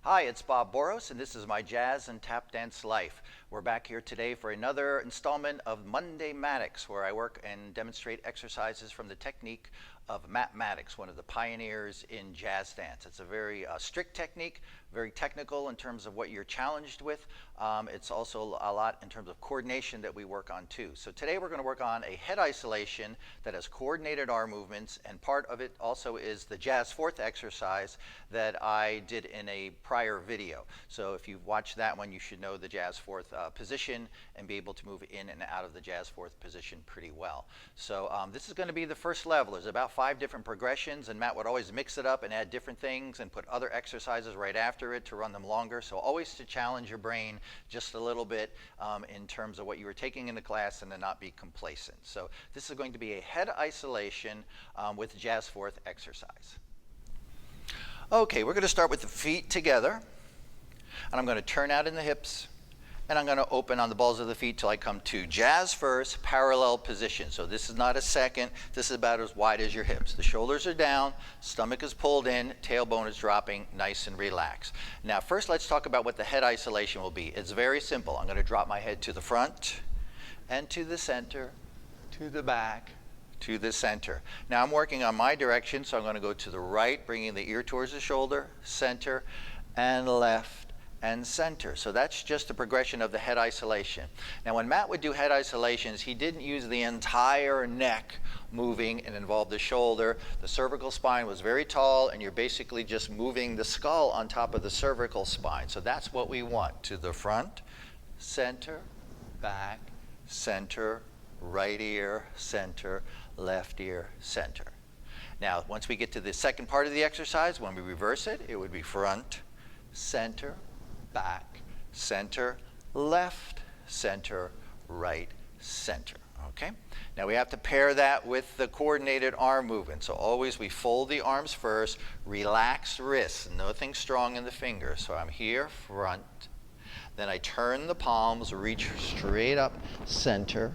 Hi, it's Bob Boross, and this is my Jazz and Tap Dance Life. We're back here today for another installment of Matt Mattox, where I work and demonstrate exercises from the technique of Matt Mattox, one of the pioneers in jazz dance. It's a very strict technique, very technical in terms of what you're challenged with. It's also a lot in terms of coordination that we work on too. So today we're going to work on a head isolation that has coordinated arm movements, and part of it also is the jazz fourth exercise that I did in a prior video. So if you've watched that one, you should know the jazz fourth position and be able to move in and out of the jazz fourth position pretty well. So this is going to be the first level. There's about 5 different progressions, and Matt would always mix it up and add different things and put other exercises right after it to run them longer. So always to challenge your brain just a little bit in terms of what you were taking in the class and to not be complacent. So this is going to be a head isolation with jazz fourth exercise. Okay, we're going to start with the feet together, and I'm going to turn out in the hips, and I'm going to open on the balls of the feet till I come to jazz first, parallel position. So this is not a second. This is about as wide as your hips. The shoulders are down, stomach is pulled in, tailbone is dropping, nice and relaxed. Now first let's talk about what the head isolation will be. It's very simple. I'm going to drop my head to the front and to the center, to the back, to the center. Now I'm working on my direction, so I'm going to go to the right, bringing the ear towards the shoulder, center, and left, and center. So that's just the progression of the head isolation. Now when Matt would do head isolations, he didn't use the entire neck moving and involved the shoulder. The cervical spine was very tall, and you're basically just moving the skull on top of the cervical spine. So that's what we want. To the front, center, back, center, right ear, center, left ear, center. Now once we get to the second part of the exercise, when we reverse it, it would be front, center, back, center, left, center, right, center. Okay? Now we have to pair that with the coordinated arm movement. So always we fold the arms first, relax wrists, nothing strong in the fingers. So I'm here, front. Then I turn the palms, reach straight up, center,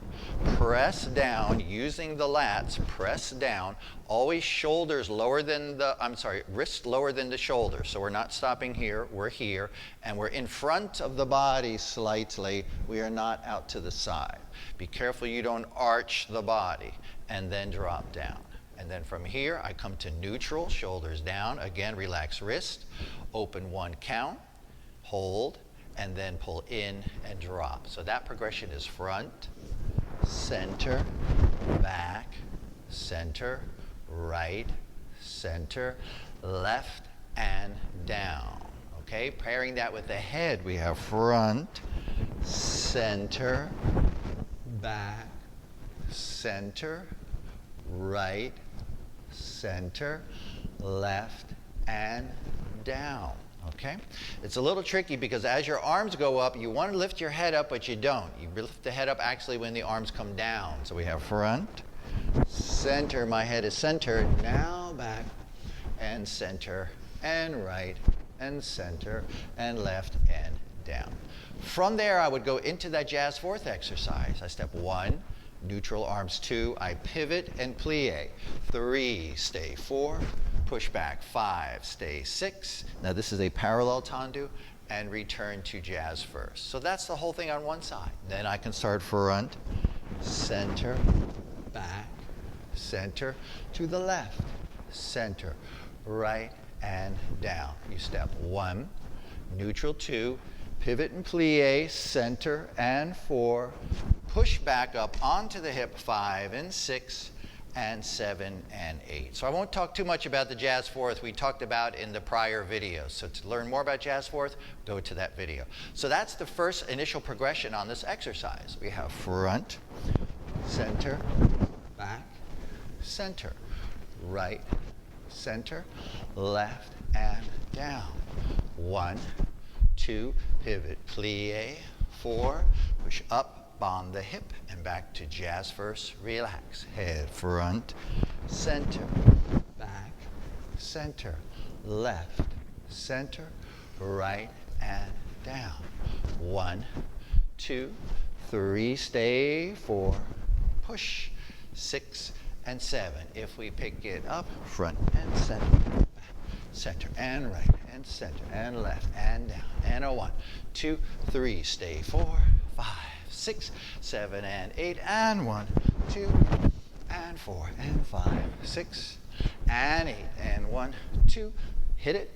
press down, using the lats, press down, always shoulders lower than the, wrists lower than the shoulders. So we're not stopping here, we're here, and we're in front of the body slightly. We are not out to the side. Be careful you don't arch the body, and then drop down. And then from here, I come to neutral, shoulders down, again, relax wrist, open 1 count, hold, and then pull in and drop. So that progression is front, center, back, center, right, center, left, and down. Okay, pairing that with the head, we have front, center, back, center, right, center, left, and down. Okay? It's a little tricky because as your arms go up, you want to lift your head up, but you don't. You lift the head up actually when the arms come down. So we have front, center, my head is centered, now back, and center, and right, and center, and left, and down. From there, I would go into that jazz fourth exercise. I step 1, neutral arms 2, I pivot and plie. 3, stay 4, push back 5, stay 6. Now this is a parallel tendu, and return to jazz first. So that's the whole thing on one side. Then I can start front, center, back, center, to the left, center, right, and down. You step 1, neutral 2, pivot and plie, center and 4, push back up onto the hip 5 and 6, and 7 and 8. So I won't talk too much about the jazz fourth we talked about in the prior videos. So to learn more about jazz fourth, go to that video. So that's the first initial progression on this exercise. We have front, center, back, center, right, center, left, and down. 1, 2, pivot, plie, 4, push up, on the hip, and back to jazz first, relax. Head front, center, back, center, left, center, right, and down. 1, 2, 3, stay, 4, push, 6, and 7. If we pick it up, front and center, back, center, and right, and and center, and left, and down, and a 1, 2, 3, stay, 4, 5, 6, 7, and 8, and 1, 2, and 4, and 5, 6, and 8, and 1, 2, hit it,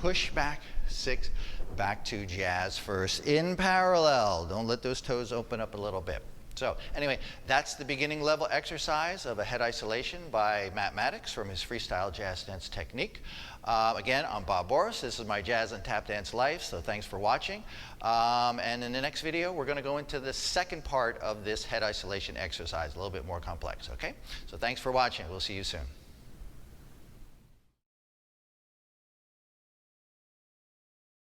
push back, 6, back to jazz first, in parallel. Don't let those toes open up a little bit. So anyway, that's the beginning level exercise of a head isolation by Matt Mattox from his freestyle jazz dance technique. Again, I'm Bob Boross. This is my jazz and tap dance life, so thanks for watching. And in the next video, we're going to go into the second part of this head isolation exercise, a little bit more complex, okay? So thanks for watching. We'll see you soon.